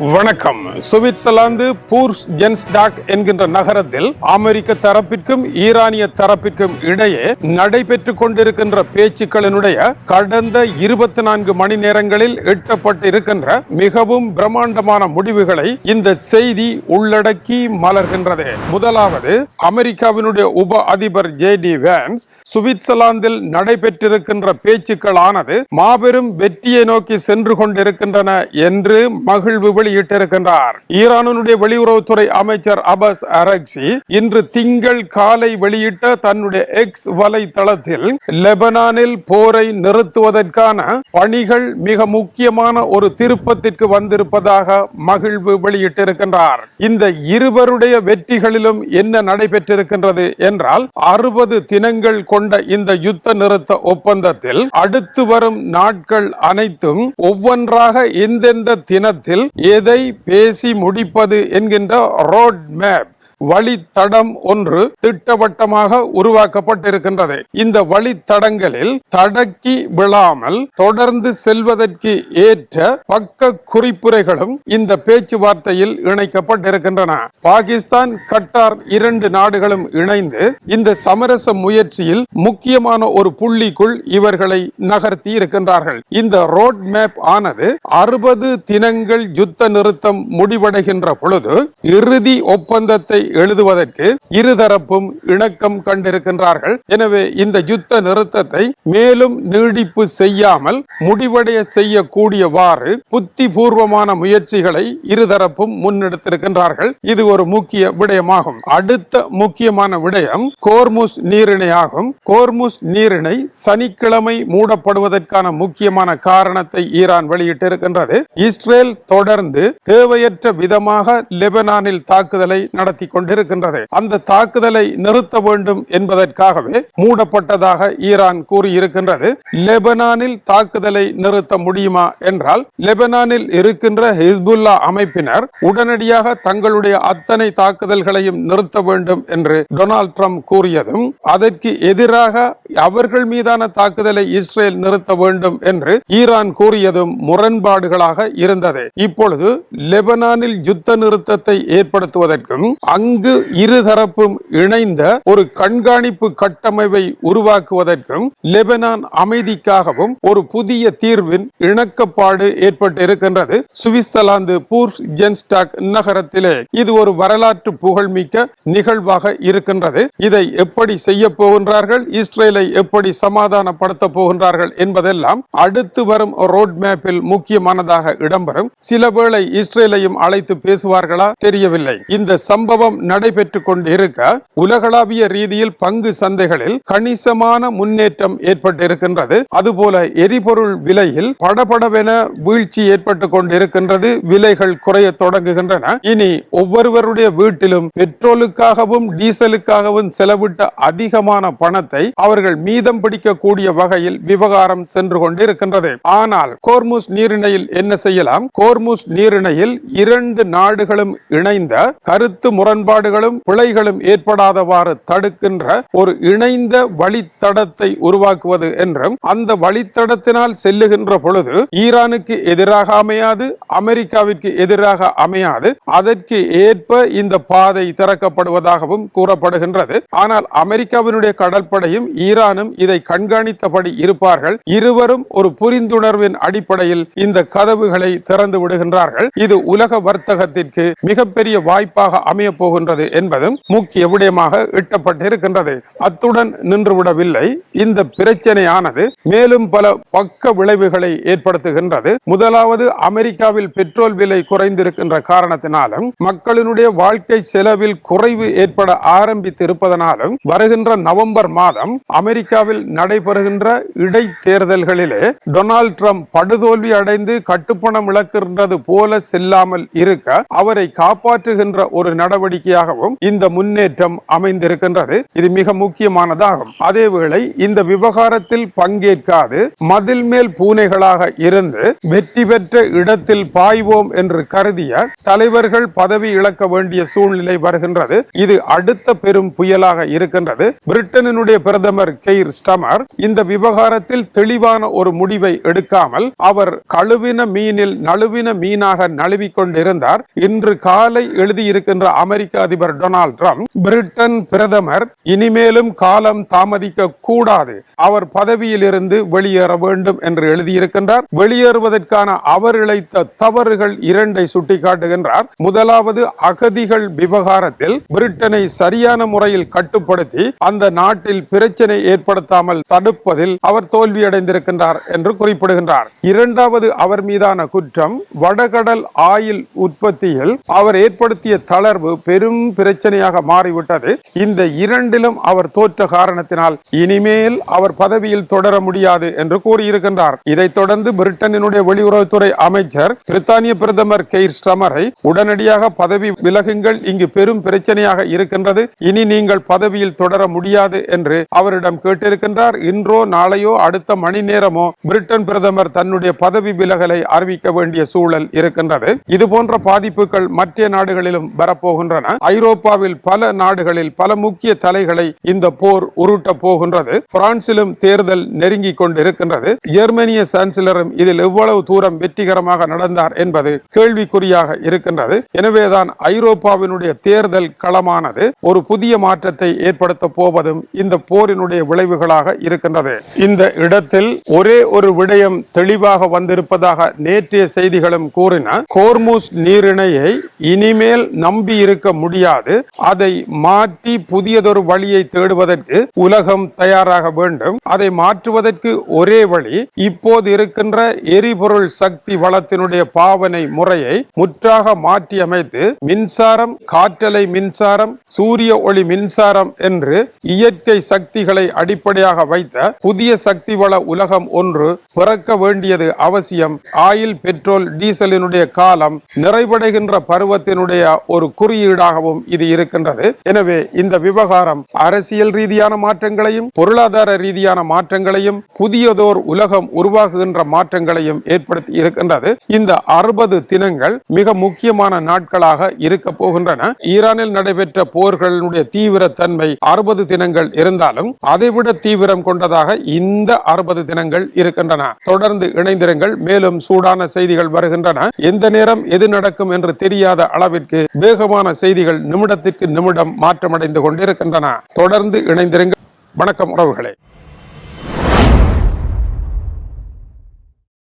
வணக்கம். சுவிட்சர்லாந்து பூர்ஸ்ஜென்ஸ்டாக் என்கின்ற நகரத்தில் அமெரிக்க தரப்பிற்கும் ஈரானிய தரப்பிற்கும் இடையே நடைபெற்றுக் கொண்டிருக்கின்ற பேச்சுக்களினுடைய கடந்த 24 மணி நேரங்களில் எட்டப்பட்டிருக்கின்ற மிகவும் பிரம்மாண்டமான முடிவுகளை இந்த செய்தி உள்ளடக்கி மலர்கின்றது. முதலாவது, அமெரிக்காவினுடைய உப அதிபர் JD வான்ஸ் சுவிட்சர்லாந்தில் நடைபெற்றிருக்கின்ற பேச்சுக்களானது மாபெரும் வெற்றியை நோக்கி சென்று கொண்டிருக்கின்றன என்று மகிழ்வு வெளியிட்டிருக்கின்றார். ஈரானுடைய வெளியுறவுத்துறை அமைச்சர் அப்பாஸ் அரக்சி இன்று திங்கள் காலை வெளியிட்ட தன்னுடைய எக்ஸ் வலைதளத்தில் லெபனானில் போரை நிறுத்துவதற்கான பணிகள் மிக முக்கியமான ஒரு திருப்பத்திற்கு வந்திருப்பதாக மகிழ்வு வெளியிட்டிருக்கின்றார். இந்த இருவருடைய வெற்றிகளிலும் என்ன நடைபெற்றிருக்கின்றது என்றால் 60 தினங்கள் கொண்ட இந்த யுத்த நிறுத்த ஒப்பந்தத்தில் அடுத்து வரும் நாட்கள் அனைத்தும் ஒவ்வொன்றாக எந்தெந்த தினத்தில் எதை பேசி முடிப்பது என்கின்ற ரோட் மேப் வழித்தடம் ஒன்று திட்டவட்டமாக உருவாக்கப்பட்டிருக்கின்றது. இந்த வழித்தடங்களில் தடக்கி விழாமல் தொடர்ந்து செல்வதற்கு ஏற்ற பக்க குறிப்புரைகளும் இந்த பேச்சுவார்த்தையில் இணைக்கப்பட்டிருக்கின்றன. பாகிஸ்தான், கட்டார் 2 நாடுகளும் இணைந்து இந்த சமரச முயற்சியில் முக்கியமான ஒரு புள்ளிக்குள் இவர்களை நகர்த்தி இருக்கின்றார்கள். இந்த ரோட் மேப் ஆனது 60 தினங்கள் யுத்த நிறுத்தம் முடிவடைகின்ற பொழுது இறுதி ஒப்பந்தத்தை எழுதுவதற்கு இருதரப்பும் இணக்கம் கண்டிருக்கின்றார்கள். எனவே இந்த யுத்த நிறுத்தத்தை மேலும் நீடிப்பு செய்யாமல் முடிவடைய செய்யக்கூடியவாறு புத்திபூர்வமான முயற்சிகளை இருதரப்பும் முன்னெடுத்திருக்கின்றார்கள். இது ஒரு முக்கிய விடயமாகும். அடுத்த முக்கியமான விடயம் கோர்முஸ் நீரிணை ஆகும். கோர்முஸ் நீரிணை சனிக்கிழமை மூடப்படுவதற்கான முக்கியமான காரணத்தை ஈரான் வெளியிட்டிருக்கின்றது. இஸ்ரேல் தொடர்ந்து தேவையற்ற விதமாக லெபனானில் தாக்குதலை நடத்தி கொண்டிருக்கின்றது. அந்த தாக்குதலை நிறுத்த வேண்டும் என்பதற்காகவே மூடப்பட்டதாக ஈரான் கூறியிருக்கின்றது. லெபனானில் தாக்குதலை நிறுத்த முடியுமா என்றால், லெபனானில் இருக்கின்ற ஹிஸ்புல்லா அமைப்பினர் உடனடியாக தங்களுடைய அத்தனை தாக்குதல்களையும் நிறுத்த வேண்டும் என்று டொனால்ட் ட்ரம்ப் கூறியதும், அதற்கு எதிராக அவர்கள் மீதான தாக்குதலை இஸ்ரேல் நிறுத்த வேண்டும் என்று ஈரான் கூறியதும் முரண்பாடுகளாக இருந்தது. இப்பொழுது லெபனானில் யுத்த நிறுத்தத்தை ஏற்படுத்துவதற்கும் அங்கு இருதரப்பும் இணைந்த ஒரு கண்காணிப்பு கட்டமைப்பை உருவாக்குவதற்கும் லெபனான் அமைதிக்காகவும் ஒரு புதிய தீர்வின் இணக்கப்பாடு ஏற்பட்டு இருக்கின்றது. சுவிட்சர்லாந்து பூர்ஸ்ஜென்ஸ்டாக் நகரத்திலே இது ஒரு வரலாற்று புகழ்மிக்க நிகழ்வாக இருக்கின்றது. இதை எப்படி செய்ய போகின்றார்கள், இஸ்ரேலை எப்படி சமாதானப்படுத்த போகின்றார்கள் என்பதெல்லாம் அடுத்து வரும் ரோட் மேப்பில் முக்கியமானதாக இடம்பெறும். சில வேளை இஸ்ரேலையும் அழைத்து பேசுவார்களா தெரியவில்லை. இந்த சம்பவம் நடைபெற்றுக் கொண்டிருக்க உலகளாவிய ரீதியில் பங்கு சந்தைகளில் கணிசமான முன்னேற்றம் ஏற்பட்டிருக்கின்றது. அதுபோல எரிபொருள் விலையில் படபடவென வீழ்ச்சி ஏற்பட்டுக் கொண்டிருக்கின்றது. விலைகள் குறைய தொடங்குகின்றன. இனி ஒவ்வொருவருடைய வீட்டிலும் பெட்ரோலுக்காகவும் டீசலுக்காகவும் செலவிட்ட அதிகமான பணத்தை அவர்கள் மீதம் பிடிக்கக்கூடிய வகையில் விவகாரம் சென்று கொண்டிருக்கின்றது. ஆனால் கோர்முஸ் நீரிணையில் என்ன செய்யலாம்? கோர்முஸ் நீரிணையில் 2 நாடுகளும் இணைந்த கருத்து முரண்பாடுகளும் பிழைகளும் ஏற்படாதவாறு தடுக்கின்ற ஒரு இணைந்த வழித்தடத்தை உருவாக்குவது என்றும், அந்த வழித்தடத்தினால் செல்லுகின்ற பொழுது ஈரானுக்கு எதிராக அமையாது, அமெரிக்காவிற்கு எதிராக அமையாது, அதற்கு ஏற்ப இந்த பாதை திறக்கப்படுவதாகவும் கூறப்படுகின்றது. ஆனால் அமெரிக்காவினுடைய கடற்படையும் ஈரானும் இதை கண்காணித்தபடி இருப்பார்கள். இருவரும் ஒரு புரிந்துணர்வின் அடிப்படையில் இந்த கதவுகளை திறந்து விடுகின்றார்கள். இது உலக வர்த்தகத்திற்கு மிகப்பெரிய வாய்ப்பாக அமைய போகின்றது என்பதும் முக்கிய விடயமாக எட்டப்பட்டிருக்கின்றது. அத்துடன் நின்றுவிடவில்லை. இந்த பிரச்சனையானது மேலும் பல பக்க விளைவுகளை ஏற்படுத்துகின்றது. முதலாவது, அமெரிக்காவில் பெட்ரோல் விலை குறைந்திருக்கின்ற காரணத்தினாலும் மக்களினுடைய வாழ்க்கை செலவில் குறைவு ஏற்பட ஆரம்பித்து இருப்பதனாலும் வருகின்ற நவம்பர் மாதம் அமெரிக்காவில் நடைபெறுகின்ற இடைத்தேர்தல்களிலே டொனால்ட் ட்ரம்ப் படுதோல்வி அடைந்து கட்டுப்பணம் இழக்கின்றது போல செல்லாமல் இருக்க அவரை காப்பாற்றுகின்ற ஒரு நடவடிக்கை நடவடிக்கையாகவும் இந்த முன்னேற்றம் அமைந்திருக்கின்றது. இது மிக முக்கியமானதாகும். அதேவேளை இந்த விவகாரத்தில் பங்கேற்காது மதில் மேல் பூனைகளாக இருந்து வெற்றி பெற்ற இடத்தில் பாய்வோம் என்று கருதிய தலைவர்கள் பதவி இழக்க வேண்டிய சூழ்நிலை வருகின்றது. இது அடுத்த பெரும் புயலாக இருக்கின்றது. பிரிட்டனினுடைய பிரதமர் கெய்ர் ஸ்டமர் இந்த விவகாரத்தில் தெளிவான ஒரு முடிவை எடுக்காமல் அவர் கழுவின மீனில் நழுவின மீனாக நழுவிக் கொண்டிருந்தார். இன்று காலை எழுதியிருக்கின்ற அமெரிக்க அதிபர் டொனால்ட் ட்ரம்ப் பிரிட்டன் பிரதமர் இனிமேலும் காலம் தாமதிக்க கூடாது, அவர் பதவியில் இருந்து வெளியேற வேண்டும் என்று எழுதியிருக்கின்றார். வெளியேறுவதற்கான அவர் இழைத்த தவறுகள் இரண்டை சுட்டிக்காட்டுகின்றார். முதலாவது, அகதிகள் விவகாரத்தில் பிரிட்டனை சரியான முறையில் கட்டுப்படுத்தி அந்த நாட்டில் பிரச்சனை ஏற்படுத்தாமல் தடுப்பதில் அவர் தோல்வியடைந்திருக்கின்றார் என்று குறிப்பிடுகின்றார். இரண்டாவது அவர் மீதான குற்றம், வடகடல் ஆயில் உற்பத்தியில் அவர் ஏற்படுத்திய தளர்வு பெரும் பிரச்சனையாக மாறிவிட்டது. இந்த இரண்டிலும் அவர் தோற்ற காரணத்தினால் இனிமேல் அவர் பதவியில் தொடர முடியாது என்று கூறியிருக்கின்றார். இதைத் தொடர்ந்து பிரிட்டனினுடைய வெளியுறவுத்துறை அமைச்சர் பிரித்தானிய பிரதமர் கெய்ர் ஸ்டமரை உடனடியாக பதவி விலகுங்கள், இங்கு பெரும் பிரச்சனையாக இருக்கின்றது, இனி நீங்கள் பதவியில் தொடர முடியாது என்று அவரிடம் கேட்டிருக்கின்றார். இன்றோ நாளையோ அடுத்த மணி நேரமோ பிரிட்டன் பிரதமர் தன்னுடைய பதவி விலகலை அறிவிக்க வேண்டிய சூழல் இருக்கின்றது. இது போன்ற பாதிப்புகள் மற்ற நாடுகளிலும் வரப்போகின்றன. ஐரோப்பாவில் பல நாடுகளில் பல முக்கிய தலைகளை இந்த போர் உருட்ட போகின்றது. பிரான்சிலும் தேர்தல் நெருங்கிக் கொண்டிருக்கின்றது. ஜெர்மனிய சான்சலரும் இதில் எவ்வளவு தூரம் வெற்றிகரமாக நடந்தார் என்பது கேள்விக்குறியாக இருக்கின்றது. எனவேதான் ஐரோப்பாவினுடைய தேர்தல் களமானது ஒரு புதிய மாற்றத்தை ஏற்படுத்த போவதும் இந்த போரினுடைய விளைவுகளாக இருக்கின்றது. இந்த இடத்தில் ஒரே ஒரு விடயம் தெளிவாக வந்திருப்பதாக நேற்றைய செய்திகளும் கூறின. ஹோர்முஸ் நீரிணையை இனிமேல் நம்பி இருக்க முடியாது, அதை மாற்றி புதியதொரு வழியை தேடுவதற்கு உலகம் தயாராக வேண்டும். அதை மாற்றுவதற்கு ஒரே வழி இப்போது இருக்கின்ற எரிபொருள் சக்தி வளத்தினுடைய பாவனை முறையை முற்றாக மாற்றி அமைத்து மின்சாரம், காற்றலை மின்சாரம், சூரிய ஒளி மின்சாரம் என்று இயற்கை சக்திகளை அடிப்படையாக வைத்த புதிய சக்தி வள உலகம் ஒன்று பிறக்க வேண்டியது அவசியம். ஆயில், பெட்ரோல், டீசலினுடைய காலம் நிறைவடைகின்ற பருவத்தினுடைய ஒரு குறியீடாகவும் இது இருக்கின்றது. எனவே இந்த விவகாரம் அரசியல் ரீதியான மாற்றங்களையும் பொருளாதார ரீதியான மாற்றங்களையும் புதியதோர் உலகம் உருவாகுகின்ற மாற்றங்களையும் ஏற்படுத்தி இருக்கின்றது. இந்த 60 தினங்கள் மிக முக்கியமான நாட்களாக இருக்க போகின்றன. ஈரானில் நடைபெற்ற போர்களுடைய தீவிர தன்மை 60 தினங்கள் இருந்தாலும் அதைவிட தீவிரம் கொண்டதாக இந்த 60 தினங்கள் இருக்கின்றன. தொடர்ந்து இணைந்திருங்கள். மேலும் சூடான செய்திகள் வருகின்றன. எந்த நேரம் எது நடக்கும் என்று தெரியாத அளவிற்கு வேகமான செய்திகள் நிமிடத்திற்கு நிமிடம் மாற்றமடைந்து கொண்டிருக்கின்றன. தொடர்ந்து இணைந்திருங்கள். வணக்கம் உறவுகளே.